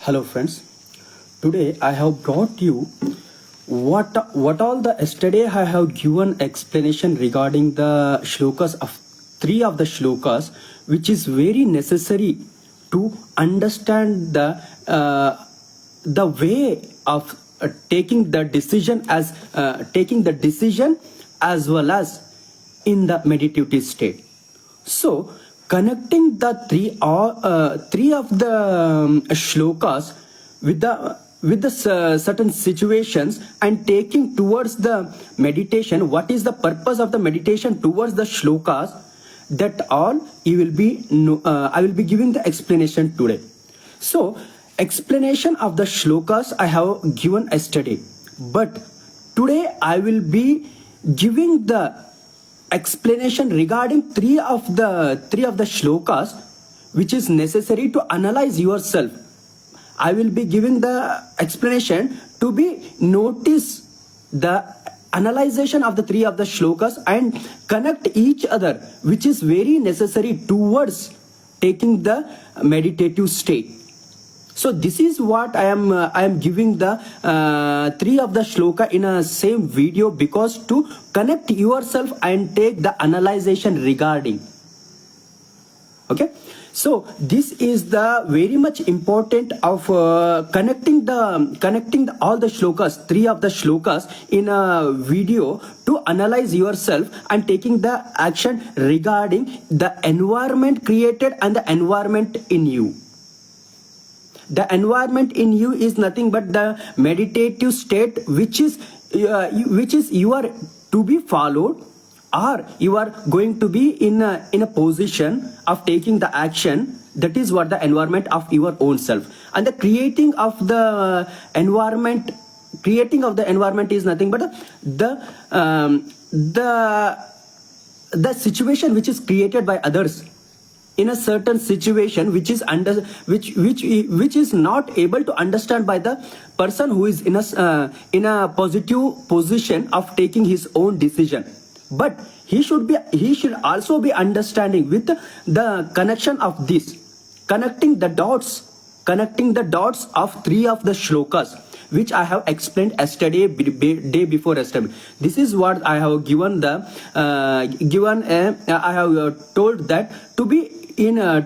Hello friends, today I have brought you what all the yesterday I have given explanation regarding the shlokas of three of the shlokas which is very necessary to understand the way of taking the decision as well as in the meditative state. So, connecting the three of the shlokas with the certain situations and taking towards the meditation, what is the purpose of the meditation towards the shlokas? That all you will be. I will be giving the explanation today. So, explanation of the shlokas I have given yesterday, but today I will be giving the explanation regarding three of the shlokas which is necessary to analyze yourself. I will be giving the explanation to be notice the analyzation of the three of the shlokas and connect each other, which is very necessary towards taking the meditative state. So this is what I am giving the three of the shloka in a same video, because to connect yourself and take the analyzation regarding. Okay, so this is the very much important of connecting all the shlokas, three of the shlokas in a video to analyze yourself and taking the action regarding the environment created and the environment in you. The environment in you is nothing but the meditative state which is you are to be followed, or you are going to be in a position of taking the action. That is what the environment of your own self. And the creating of the environment is nothing but the situation which is created by others in a certain situation which is which is not able to understand by the person who is in a positive position of taking his own decision. But he should also be understanding with the connection of this, connecting the dots of three of the shlokas which I have explained yesterday, day before yesterday. This is what I have given I have told that to be in a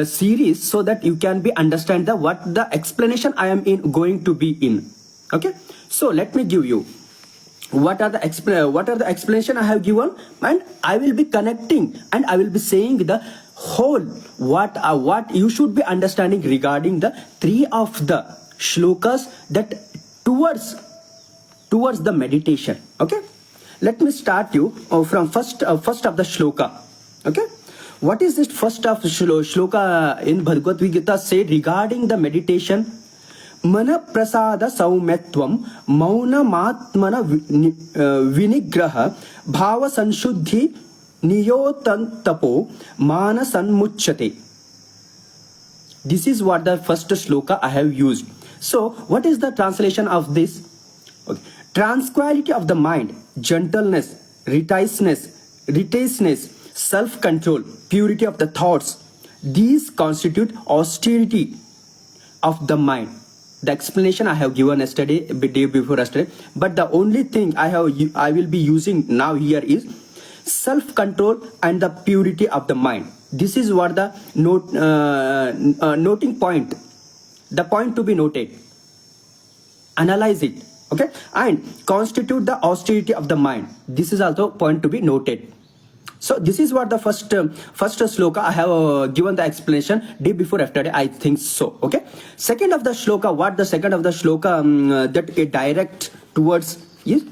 series, so that you can be understand what the explanation I am going to be in. Okay, so let me give you what are the explanation I have given, and I will be connecting and I will be saying the whole what you should be understanding regarding the three of the shlokas that towards the meditation. Okay, let me start you from first of the shloka. Okay, what is this first of shloka in Bhagavad Gita said regarding the meditation? Mana prasada saumyatvam mauna matmana vinigraha bhava sanshuddhi niyotantapo mana sanmuchyate. This is what the first shloka I have used. So what is the translation of this? Okay. Tranquility of the mind, gentleness, reticeness, self-control, purity of the thoughts, these constitute austerity of the mind. The explanation I have given yesterday, day before yesterday, but the only thing I will be using now here is self-control and the purity of the mind. This is what the noting point, the point to be noted. Analyze it. Okay, and constitute the austerity of the mind. This is also point to be noted. So this is what the first shloka I have given the explanation day before yesterday, I think so. Okay, second of the shloka, what the second of the shloka that it direct towards is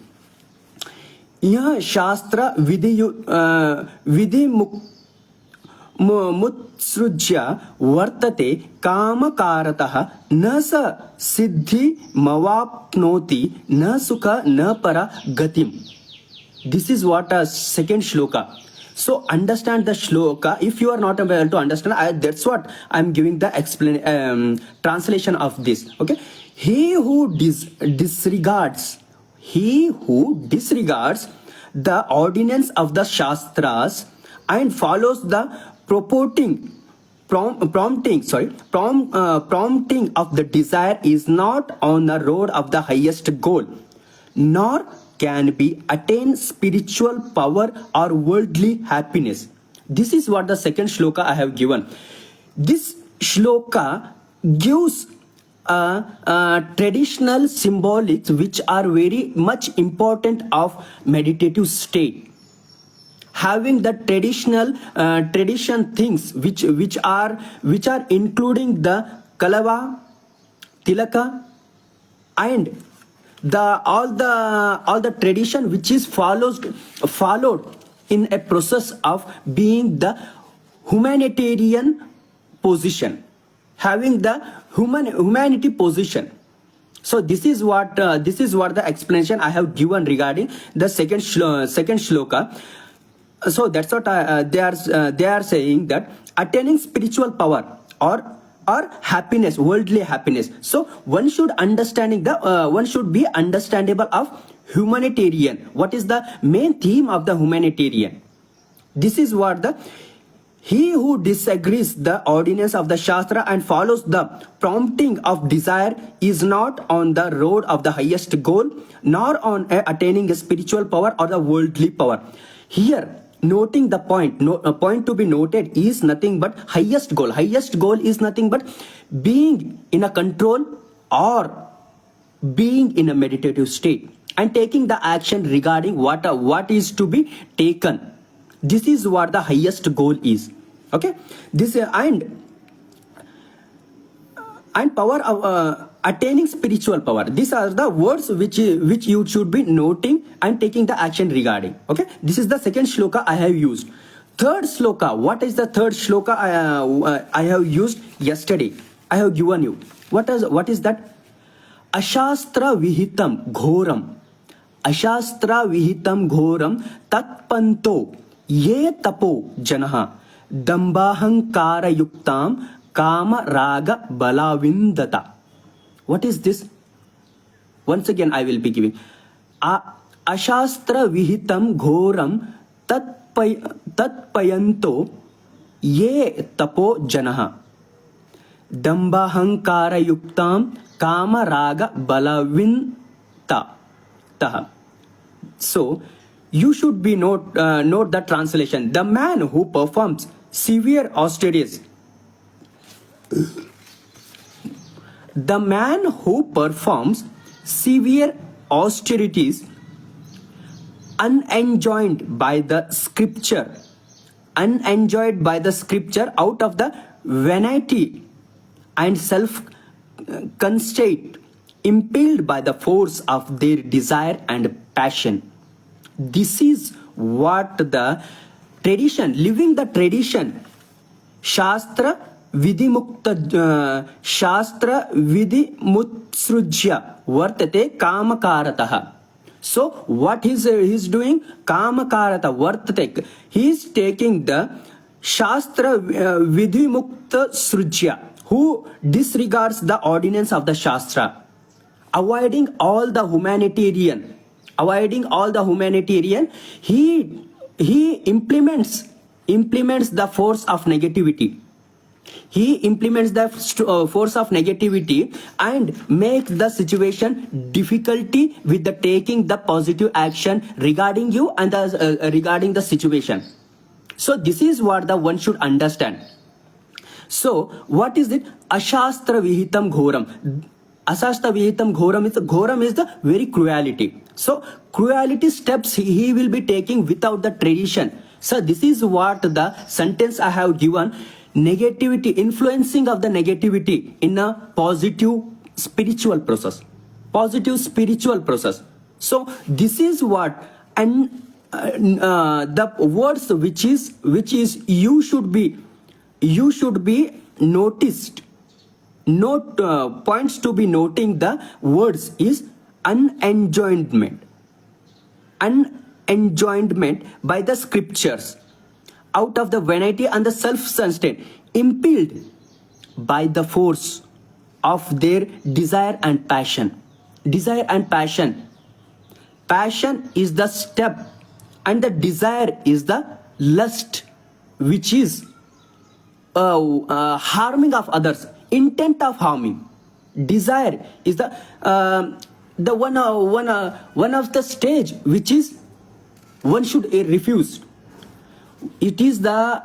यह शास्त्र विधि मुत्सृज्य वर्तते कामकारतः न स सिद्धि मवाप्नोति न सुख न परा गतिम. This is what a second shloka. So understand the shloka. If you are not able to understand, that's what I'm giving the translation of this. Okay, he who disregards the ordinance of the shastras and follows the purporting prompting of the desire is not on the road of the highest goal, nor can be attain spiritual power or worldly happiness. This is what the second shloka I have given. This shloka gives traditional symbolics which are very much important of meditative state. Having the tradition things which are including the kalava, tilaka, and all the tradition which is followed in a process of being the humanitarian position, having the humanity position. So this is what the explanation I have given regarding the second shloka. So that's what they are saying, that attaining spiritual power or happiness, worldly happiness. So one should be understandable of humanitarian. What is the main theme of the humanitarian? This is what he who disagrees the ordinance of the Shastra and follows the prompting of desire is not on the road of the highest goal, nor on attaining a spiritual power or the worldly power. Here, noting the point to be noted is nothing but highest goal. Highest goal is nothing but being in a control or being in a meditative state and taking the action regarding what is to be taken. This is what the highest goal is. Okay, this and power of attaining spiritual power. These are the words which you should be noting and taking the action regarding. Okay, this is the second shloka I have used. Third shloka. What is the third shloka I have used yesterday? I have given you. What is that? Ashastra vihitam ghoram. Ashastra vihitam ghoram tatpanto ye tapo janaha dambahankara yuktam kama raga balavindata. What is this? Once again I will be giving. Ashastra vihitam ghoram tatpayanto ye tapo janaha dambahankara yuktam kama raga balavinta. So you should be note the translation. The man who performs severe austerities. The man who performs severe austerities unenjoined by the scripture out of the vanity and self-conceit, impelled by the force of their desire and passion. This is what the tradition, living the tradition, Shastra vidimukta Shastra vidimutsrujya vartate kamakarataha. So what he's doing? Kamakarata vartate. He is taking the Shastra vidimukta srujya, who disregards the ordinance of the Shastra, avoiding all the humanitarian. He implements the force of negativity. He implements the force of negativity and make the situation difficulty with the taking the positive action regarding you and regarding the situation. So this is what the one should understand. So what is it? Ashastra vihitam ghoram. Ashastra vihitam ghoram is the very cruelty. So cruelty steps he will be taking without the tradition. So this is what the sentence I have given. Negativity, influencing of the negativity in a positive spiritual process. So this is what, and the words which is you should be noticed. Note points to be noting the words is unenjoinment by the scriptures out of the vanity and the self-sustain, impelled by the force of their desire and passion. Passion is the step and the desire is the lust, which is harming of others, intent of harming. Desire is the one of the stage which is one should refuse. It is the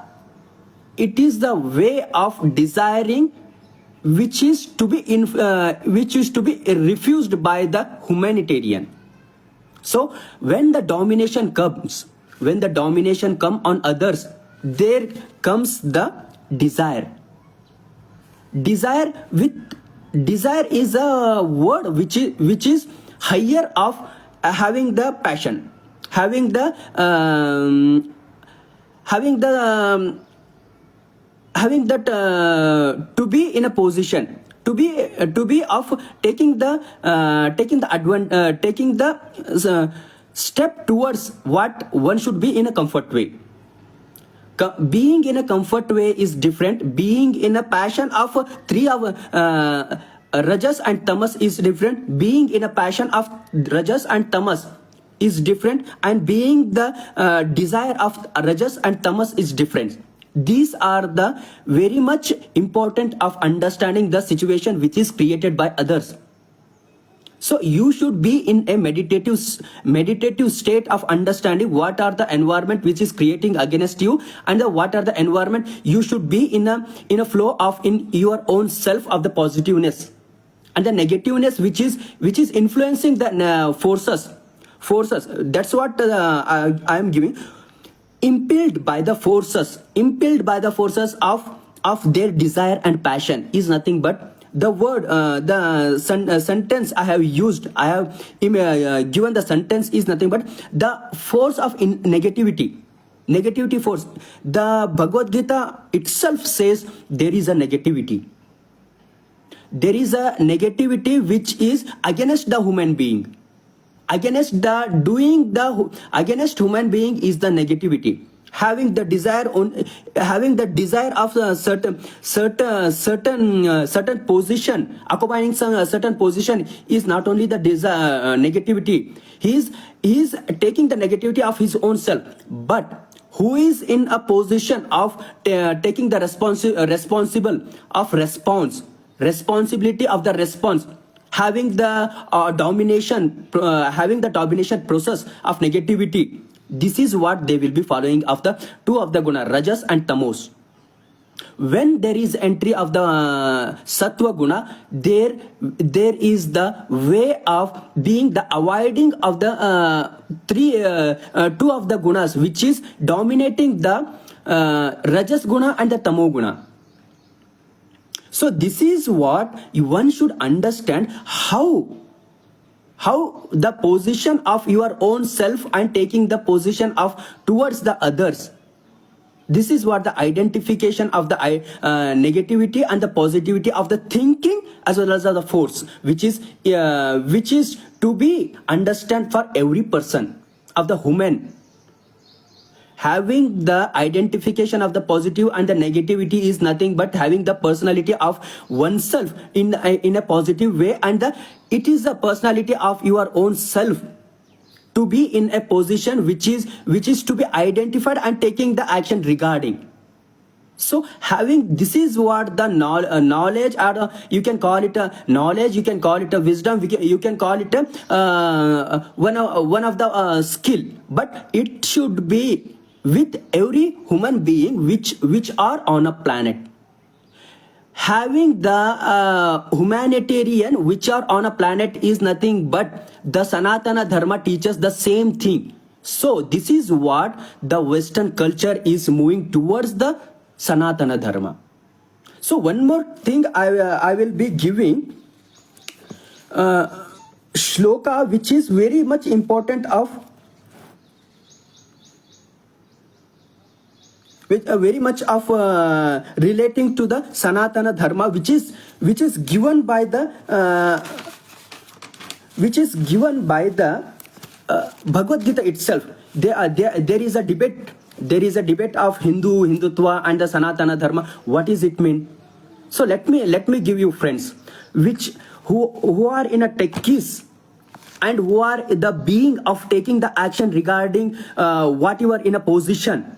way of desiring which is to be refused by the humanitarian. So when the domination comes on others, there comes the desire. Desire is a word which is higher of having the passion, having the having that to be in a position, to be of taking the step towards what one should be in a comfort way. Being in a comfort way is different. Being in a passion of three of rajas and tamas is different. Being in a passion of rajas and tamas is different, and being the desire of rajas and tamas is different. These are the very much important of understanding the situation which is created by others. So you should be in a meditative state of understanding what are the environment which is creating against you, and what are the environment you should be in a flow of in your own self of the positiveness, and the negativeness which is influencing the forces. That's what I am giving. Impelled by the forces of their desire and passion is nothing but the word, sentence I have used, I have given the sentence is nothing but the force of negativity force. The Bhagavad Gita itself says there is a negativity. There is a negativity which is against the human being. Against human being is the negativity. Having the desire of a certain position, occupying some certain position is not only the desire, negativity. He is taking the negativity of his own self, but who is in a position of taking the responsibility of the response, having the domination process of negativity. This is what they will be following of the two of the guna, rajas and tamas. When there is entry of the sattva guna, there is the way of being the avoiding of the two of the gunas which is dominating the rajas guna and the tamo guna. So this is what one should understand, how the position of your own self and taking the position of towards the others. This is what the identification of the negativity and the positivity of the thinking as well as the force, which is to be understand for every person of the human. Having the identification of the positive and the negativity is nothing but having the personality of oneself in a positive way, and it is the personality of your own self to be in a position which is to be identified and taking the action regarding. So having, this is what the knowledge, or you can call it a knowledge, you can call it a wisdom, you can call it a one of the skill, but it should be with every human being which are on a planet. Having the humanitarian which are on a planet is nothing but the Sanatana Dharma teaches the same thing. So this is what the Western culture is moving towards, the Sanatana Dharma. So one more thing I will be giving shloka which is very much important of very much of relating to the Sanatana Dharma, which is given by the Bhagavad Gita itself. There is a debate. There is a debate of Hindutva and the Sanatana Dharma. What does it mean? So let me give you friends, who are in a techies and who are the being of taking the action regarding what you are in a position.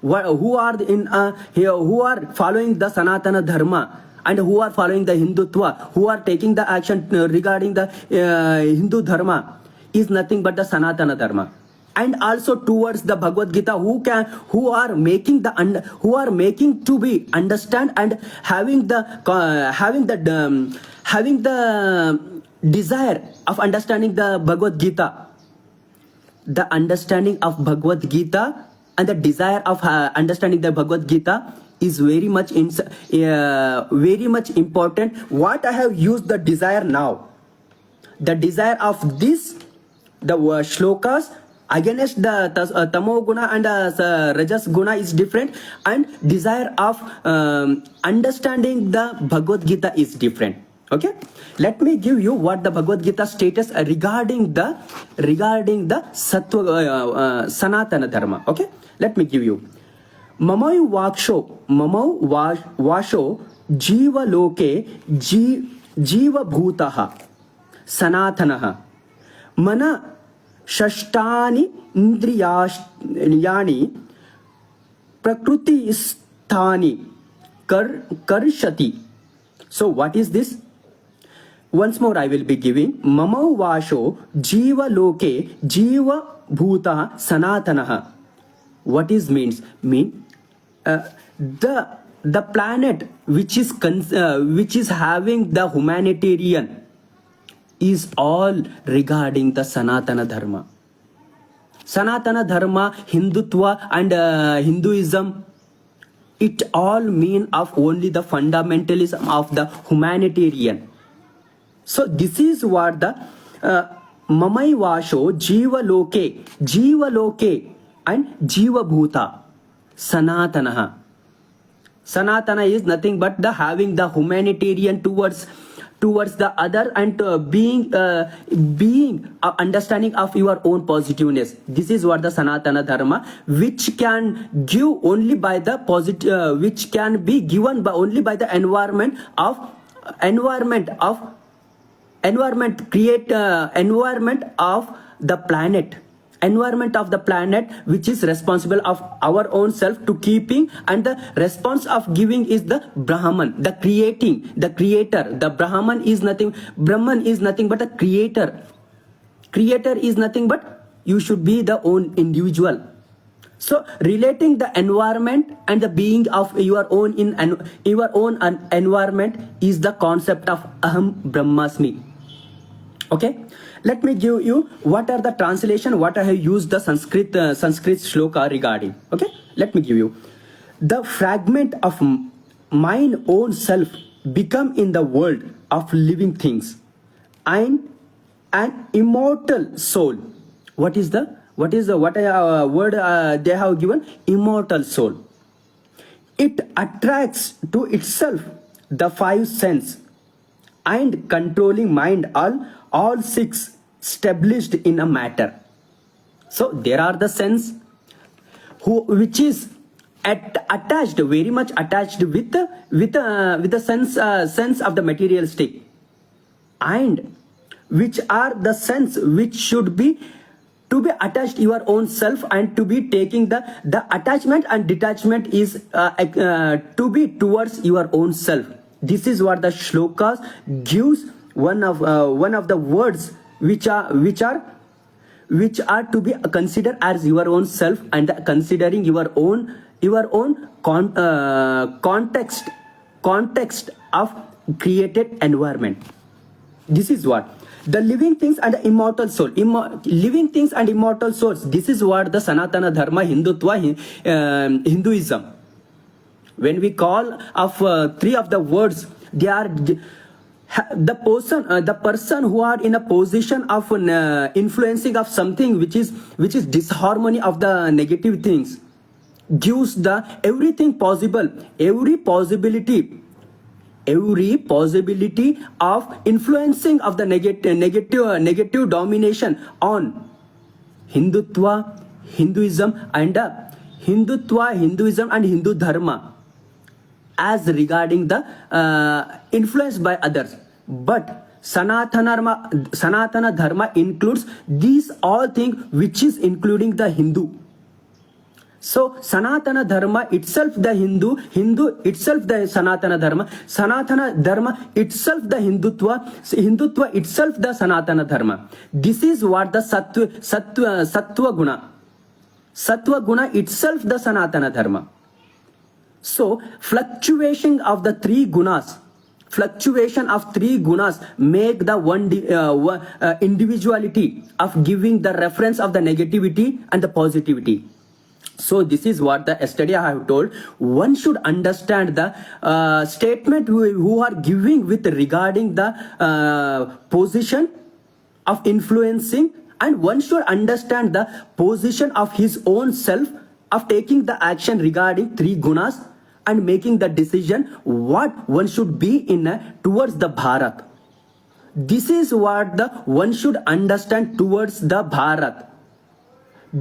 who are in here, who are following the Sanatana Dharma and who are following the Hindutva, who are taking the action regarding the Hindu Dharma, is nothing but the Sanatana Dharma. And also towards the Bhagavad Gita, who are making to be understand and having the desire of understanding the Bhagavad Gita, the understanding of Bhagavad Gita and the desire of understanding the Bhagavad Gita is very much important. What I have used the desire now, the desire of this, the shlokas against the tamo guna and rajas guna is different, and desire of understanding the Bhagavad Gita is different. Okay, let me give you what the Bhagavad Gita status regarding the sattva sanatana dharma. Okay, let me give you. Mamau vasho jiva loke jiva bhutaha sanatanaha mana shashtani indriyani prakriti sthani karshati. So what is this? Once more I will be giving. Mamau vasho jiva loke jiva bhuta sanatanaha. What is means? The planet which is having the humanitarian is all regarding the Sanatana Dharma. Sanatana Dharma, Hindutva and Hinduism, it all mean of only the fundamentalism of the humanitarian. So this is what the Mamai Vasho Jiva Loke and Jiva Bhuta Sanatanaha. Sanatana is nothing but the having the humanitarian towards the other and being understanding of your own positiveness. This is what the Sanatana Dharma, which can give only by the positive, which can be given by only by the environment of the planet, which is responsible of our own self to keeping, and the response of giving is the Brahman, the creator. The Brahman is nothing but a creator. Creator is nothing but you should be the own individual. So relating the environment and the being of your own environment is the concept of Aham Brahmasmi. Okay, let me give you what are the translation, what I have used the Sanskrit shloka regarding. Okay, let me give you. The fragment of mine own self become in the world of living things and an immortal soul. What word they have given? Immortal soul. It attracts to itself the five senses and controlling mind all six established in a matter. So there are the sense which is attached, very much attached with the sense of the materialistic, and which are the sense which should be to be attached your own self, and to be taking the attachment and detachment is to be towards your own self. This is what the shlokas gives one of the words which are to be considered as your own self, and considering your own context of created environment. This is what the living things and the immortal soul, living things and immortal souls. This is what the Sanatana Dharma, Hindutva, Hinduism. When we call of three of the words, they are the person who are in a position of influencing of something which is disharmony of the negative things, gives the everything possible, every possibility of influencing of the negative domination on Hindutva, Hinduism and Hindu Dharma as regarding the influence by others. But Sanatana Dharma includes these all things, which is including the Hindu. So Sanatana Dharma itself the Hindu itself the Sanatana Dharma itself the Hindutva itself the Sanatana Dharma. This is what the Sattva Guna itself the Sanatana Dharma. So fluctuation of three gunas make the individuality of giving the reference of the negativity and the positivity. So this is what the yesterday I have told. One should understand the statement who are giving with regarding the position of influencing, and one should understand the position of his own self of taking the action regarding three gunas and making the decision what one should be in towards the Bharat. This is what the one should understand towards the Bharat.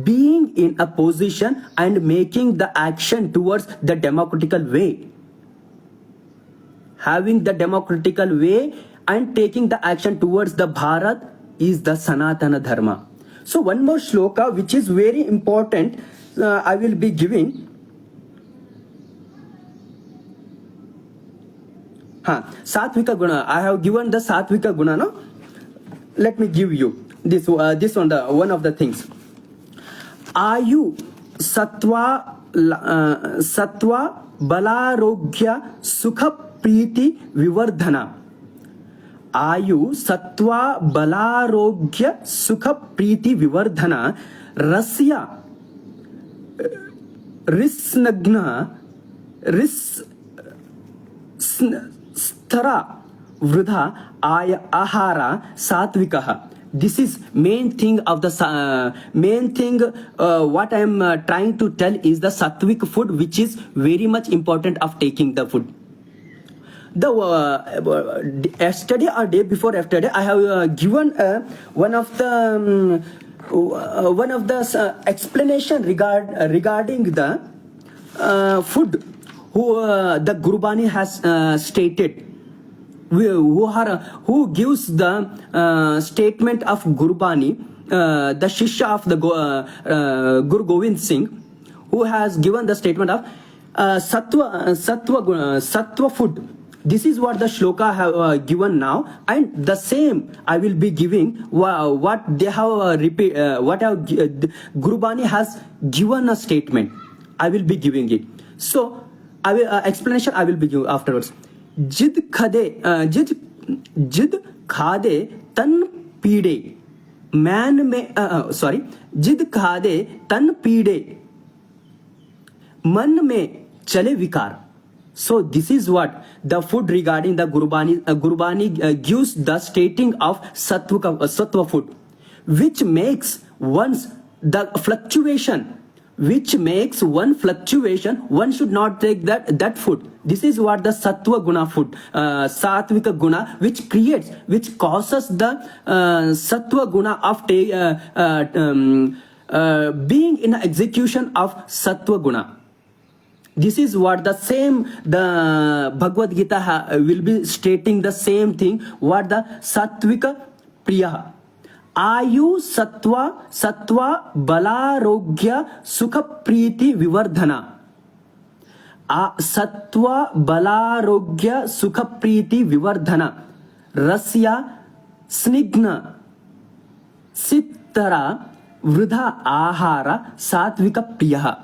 Being in a position and making the action towards the democratical way. Having the democratical way and taking the action towards the Bharat is the Sanatana Dharma. So one more shloka which is very important I will be giving. Satvika Guna. I have given the Satvika Guna, no? Let me give you this on the one of the things. Ayu Sattva Balarogya Sukha Priti Vivardhana. Ayu Sattva Balarogya Sukha Priti Vivardhana. Rasya Risnagna Stara Vridha Ahara Satvikaha. This is main thing of the what I am trying to tell is the sattvic food, which is very much important of taking the food. The yesterday or day before yesterday I have given one of the explanation regarding the food who the Gurbani has stated. Who gives the statement of Gurbani, the Shishya of the Guru Govind Singh, who has given the statement of sattva food. This is what the shloka have given now, and the same I will be giving what they have Gurbani has given a statement. I will be giving it. So I will explanation I will be giving afterwards. जिद खादे तन पीड़े man में जिद खादे तन पीड़े मन में चले विकार. So this is what the food regarding the Gurbani gives the stating of sattva food, which makes one's the fluctuation, which makes one fluctuation. One should not take that food. This is what the sattva guna food, satvika guna, which causes the sattva guna of being in execution of sattva guna. This is what the same the Bhagavad Gita will be stating the same thing. What the sattvika priya. Ayu sattva balarogya sukha priti vivardhana. Sattva balarogya sukha priti vivardhana. Rasya snigna sittara vridha ahara satvika priya.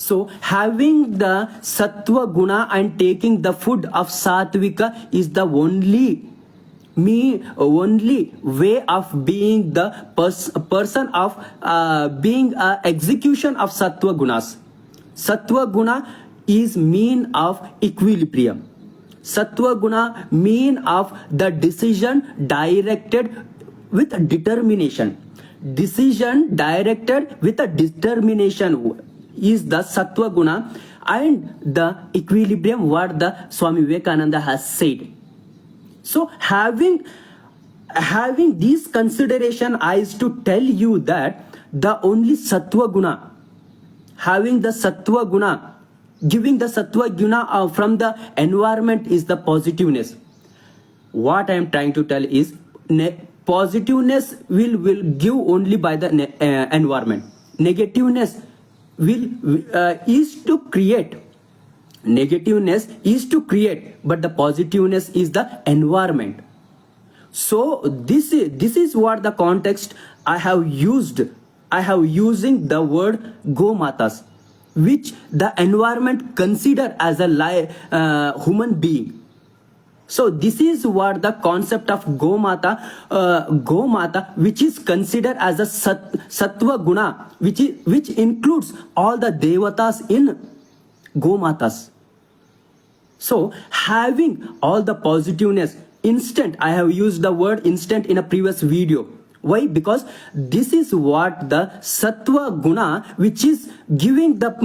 So having the sattva guna and taking the food of satvika is the only way of being the person of being execution of sattva gunas. Sattva guna is mean of equilibrium. Sattva guna mean of the decision directed with determination. Decision directed with a determination is the sattva guna, and the equilibrium what the Swami Vivekananda has said. So having this consideration is to tell you that the only sattva guna, having the sattva guna, giving the sattva guna from the environment is the positiveness. What I am trying to tell is positiveness will give only by the environment. Negativeness is to create. Negativeness is to create, but the positiveness is the environment. So this is what the context I have used. I have using the word go matas, which the environment consider as a human being. So this is what the concept of go mata, which is considered as a sattva guna, which includes all the devatas in go matas. So having all the positiveness, instant, I have used the word instant in a previous video. Why? Because this is what the sattva guna, which is giving the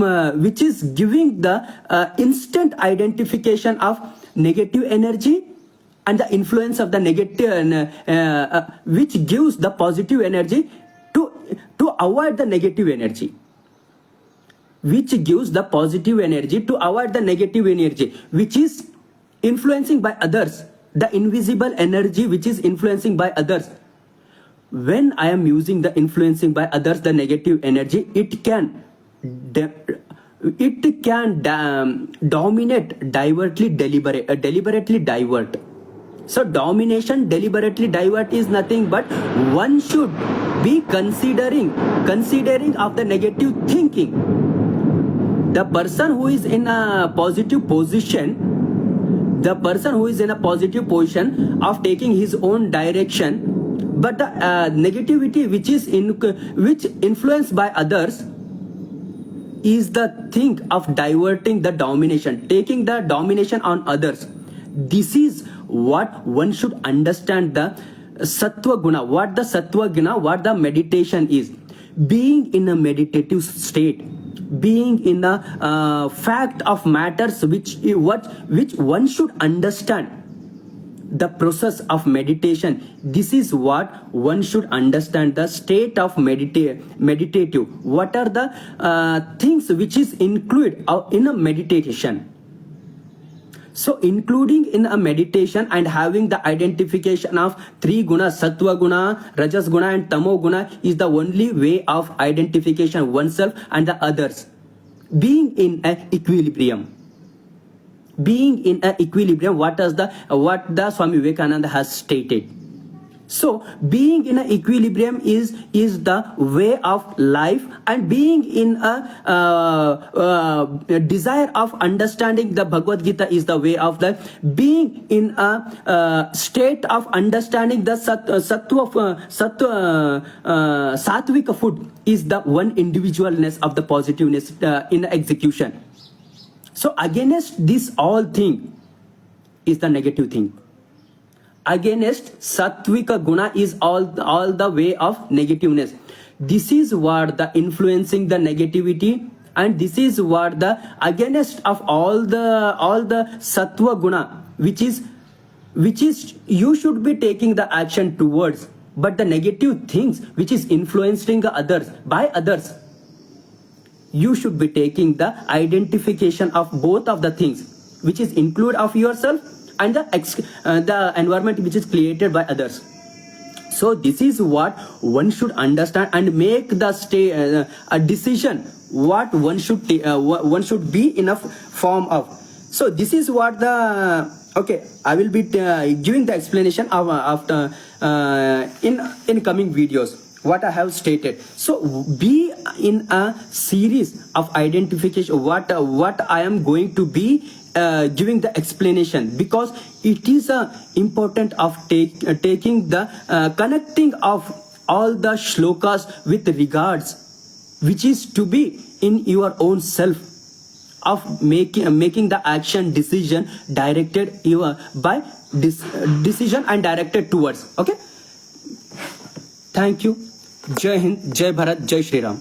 instant identification of negative energy and the influence of the negative, which gives the positive energy to avoid the negative energy. Which gives the positive energy to avoid the negative energy, which is influencing by others, the invisible energy which is influencing by others. When I am using the influencing by others, the negative energy, it can dominate, deliberately divert. So domination, deliberately divert is nothing but one should be considering of the negative thinking. The person who is in a positive position, of taking his own direction, but the negativity which influenced by others is the thing of diverting the domination, taking the domination on others. This is what one should understand the sattva guna, what the sattva guna, what the meditation is. Being in a meditative state, being in a fact of matters which one should understand the process of meditation. This is what one should understand, the state of meditative. What are the things which is included in a meditation? So including in a meditation and having the identification of three gunas, sattva guna, rajas guna and tamo guna, is the only way of identification oneself and the others. Being in an equilibrium. Being in an equilibrium, what the Swami Vivekananda has stated. So being in an equilibrium is the way of life, and being in a desire of understanding the Bhagavad Gita is the way of life. Being in a state of understanding the sattvic food is the one individualness of the positiveness in execution. So against this all thing is the negative thing. Against sattvika guna is all the way of negativeness. This is what the influencing the negativity, and this is what the against of all the sattva guna, which is you should be taking the action towards, but the negative things which is influencing the others by others, you should be taking the identification of both of the things, which is include of yourself and the environment which is created by others. So this is what one should understand and make the a decision what one should be in a form of. So this is what the I will be giving the explanation of after in coming videos what I have stated. So be in a series of identification what I am going to be giving the explanation, because it is important of taking the connecting of all the shlokas with regards which is to be in your own self, of making the action decision directed by decision and directed towards. Okay, thank you. Jai Hind, Jai Bharat, Jai Shri Ram.